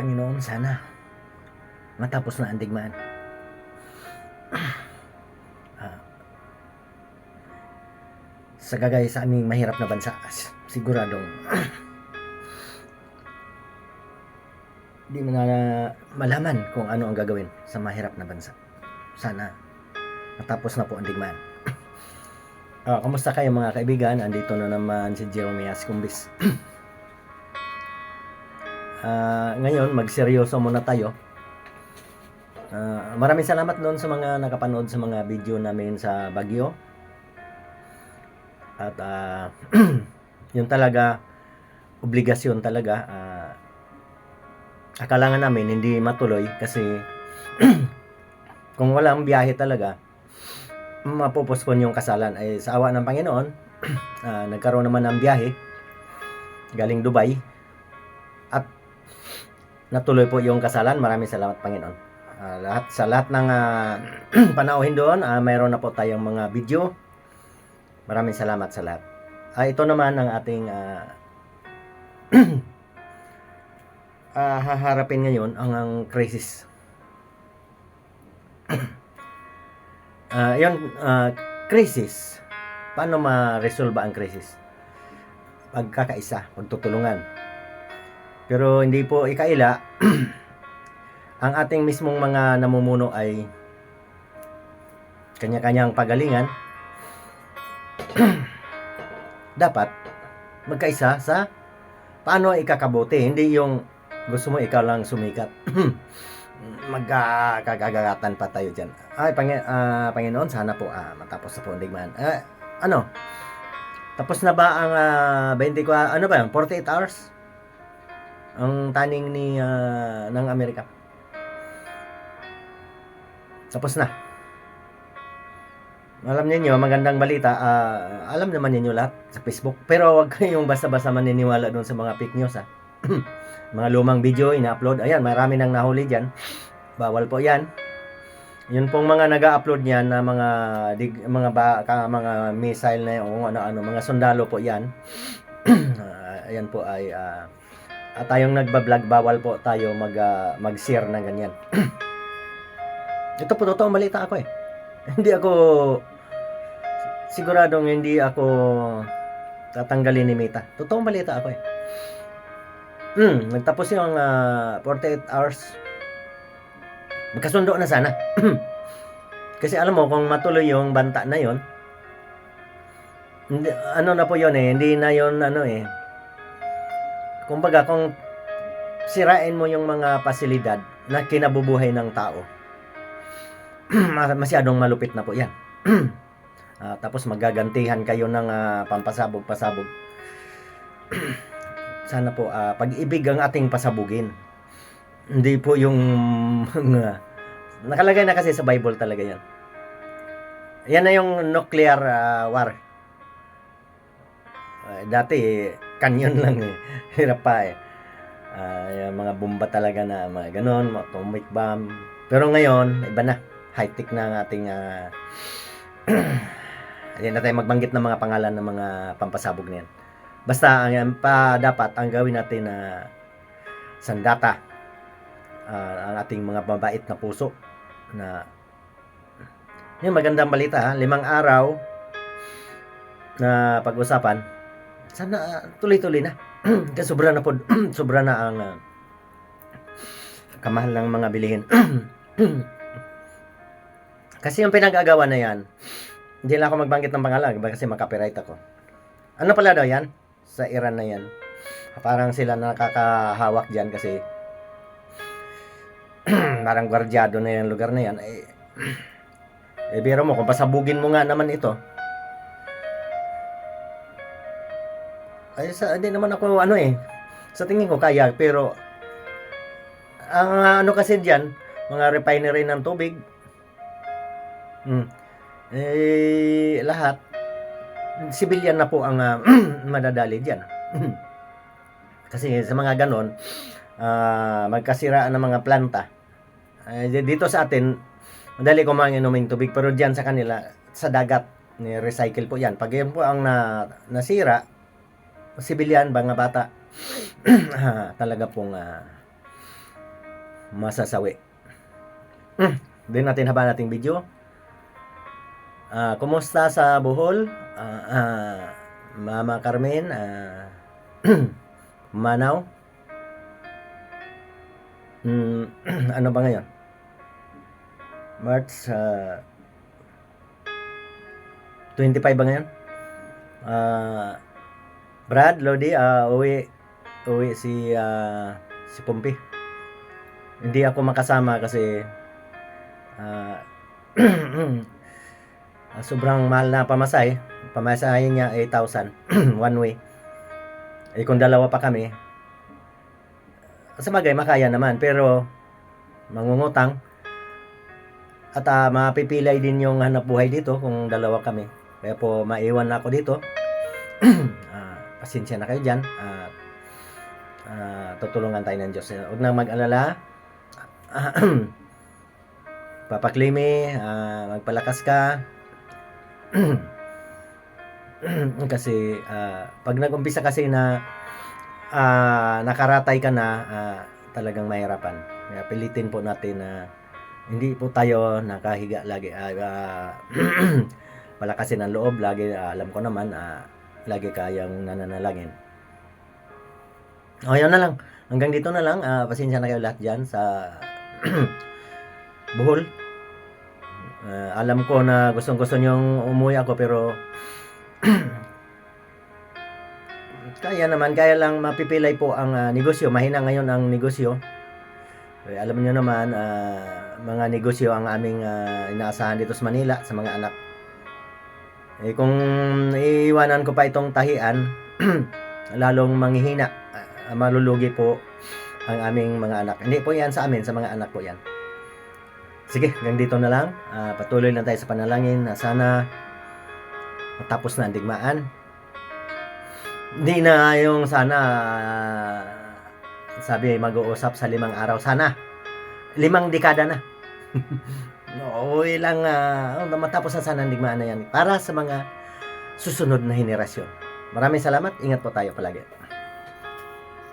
Panginoon, sana matapos na ang digmaan. Ah, sa gagaya sa aming mahirap na bansa, siguradong di mo na malaman kung ano ang gagawin sa mahirap na bansa. Sana matapos na po ang digmaan. Kamusta kayo mga kaibigan? Andito na naman si Jeremias Kumbis. Ngayon, magseryoso muna tayo. Maraming salamat doon sa mga nakapanood sa mga video namin sa Baguio. At yun talaga, obligasyon talaga. Akala nga namin hindi matuloy kasi kung walang biyahe talaga, mapupospon yung kasalan. Ay sa awa ng Panginoon, nagkaroon naman ng biyahe galing Dubai at natuloy po yung kasalan. Maraming salamat Panginoon. Sa lahat ng panauhin doon, mayroon na po tayong mga video. Maraming salamat sa lahat. Ito naman ang ating haharapin ngayon ang crisis. Crisis. Paano ma-resolve ang crisis? Pagkakaisa, pagtutulungan. Pero hindi po ikaila ang ating mismong mga namumuno ay kanya-kanyang pagalingan. Dapat magkaisa sa paano ikakabuti, hindi yung gusto mo ikaw lang sumikat. Magkagagatan pa tayo dyan. Panginoon, sana po matapos na po ang digmaan. Tapos na ba ang 48 hours ang taning ng Amerika? Tapos na. Alam niyo, magandang balita. Alam naman niyo lahat sa Facebook. Pero wag kayong basta-basta maniniwala doon sa mga fake news. Mga lumang video ina-upload. Ayan, marami nang nahuli diyan. Bawal po 'yan. Yun pong mga naga-upload niyan na mga missile na yung ano mga sundalo po 'yan. Ayan po ay at tayong nagba-vlog, bawal po tayo mag-share ng ganyan. Ito po totoong balita ako eh. Siguradong hindi ako tatanggalin ni Mita. Totoong balita ako eh. Nagtapos yung 48 hours. Magkasundo na sana. Kasi alam mo, kung matuloy yung banta na yon, na po yun eh, hindi na yon kumbaga, kung sirain mo yung mga pasilidad na kinabubuhay ng tao, masyadong malupit na po yan. Tapos magagantihan kayo ng pampasabog-pasabog. Sana po pag-ibig ang ating pasabugin. Hindi po yung nakalagay na kasi sa Bible talaga yan. Yan na yung nuclear war. Dati kanyon lang eh. Hirap pa eh. Yung mga bomba talaga na mga ganon, atomic bomb. Pero ngayon, iba na. High-tech na ang ating hindi na tayo magbanggit ng mga pangalan ng mga pampasabog na yan. Basta dapat ang gawin natin na sandata ang ating mga mabait na puso na yung magandang balita 5 araw na pag-usapan, sana tuloy-tuloy na. Kasi sobra na po, sobra na ang kamahal ng mga bilihin. Kasi yung pinag-agawa na yan, hindi lang ako magbanggit ng pangalan kasi makapiright ako. Ano pala daw yan? Sa Iran na yan. Parang sila nakakahawak dyan kasi parang gwardyado na yung lugar na yan. Biro mo, kung pasabugin mo nga naman ito, hindi naman ako sa tingin ko kaya, pero ang kasi dyan, mga refinery ng tubig, lahat civilian na po ang madadali dyan. Kasi sa mga ganon, magkasiraan ng mga planta. Dito sa atin, madali ko mga inuming tubig, pero dyan sa kanila, sa dagat, recycle po yan. Pag yan po ang nasira, civilian, mga bata, talaga pong masasawi. Din natin haba nating video. Kumusta sa Bohol? Mama Carmen, Manaw. Ano ba ngayon? March 25 ba ngayon? Brad, Lodi, uwi si Pumpi. Hindi ako makasama kasi sobrang mahal na pamasahe. Pamasahe niya 8,000 one way. Kung dalawa pa kami, sa bagay makaya naman, pero mangungutang at mapipilay din yung hanap buhay dito kung dalawa kami. Kaya po maiwan na ako dito. Pasensya na kayo dyan. Tutulungan tayo ng Diyos. Huwag na mag-alala. Papaklimi, magpalakas ka. Kasi pag nag-umpisa kasi na nakaratay ka na, talagang mahirapan. Kaya pilitin po natin na hindi po tayo nakahiga lagi. Palakasin ang loob lagi. Alam ko naman, lagi kayang nananalangin. Yun na lang. Hanggang dito na lang. Pasensya na kayo lahat dyan sa Bohol. Alam ko na gustong-gusto nyong umuwi ako, pero kaya lang mapipilay po ang negosyo. Mahina ngayon ang negosyo. Alam niyo naman, mga negosyo ang aming inaasahan dito sa Manila sa mga anak. Kung iiwanan ko pa itong tahian, lalong manghihina. Malulugi po ang aming mga anak. Hindi po yan sa amin, sa mga anak po yan. Sige, hanggang dito na lang. Patuloy lang tayo sa panalangin na sana matapos na ang digmaan. Hindi na yung sana sabi mag-uusap sa 5 araw. Sana 5 dekada na. Ilang matapos na sana ang digmaan na yan para sa mga susunod na henerasyon. Maraming salamat. Ingat po tayo palagi.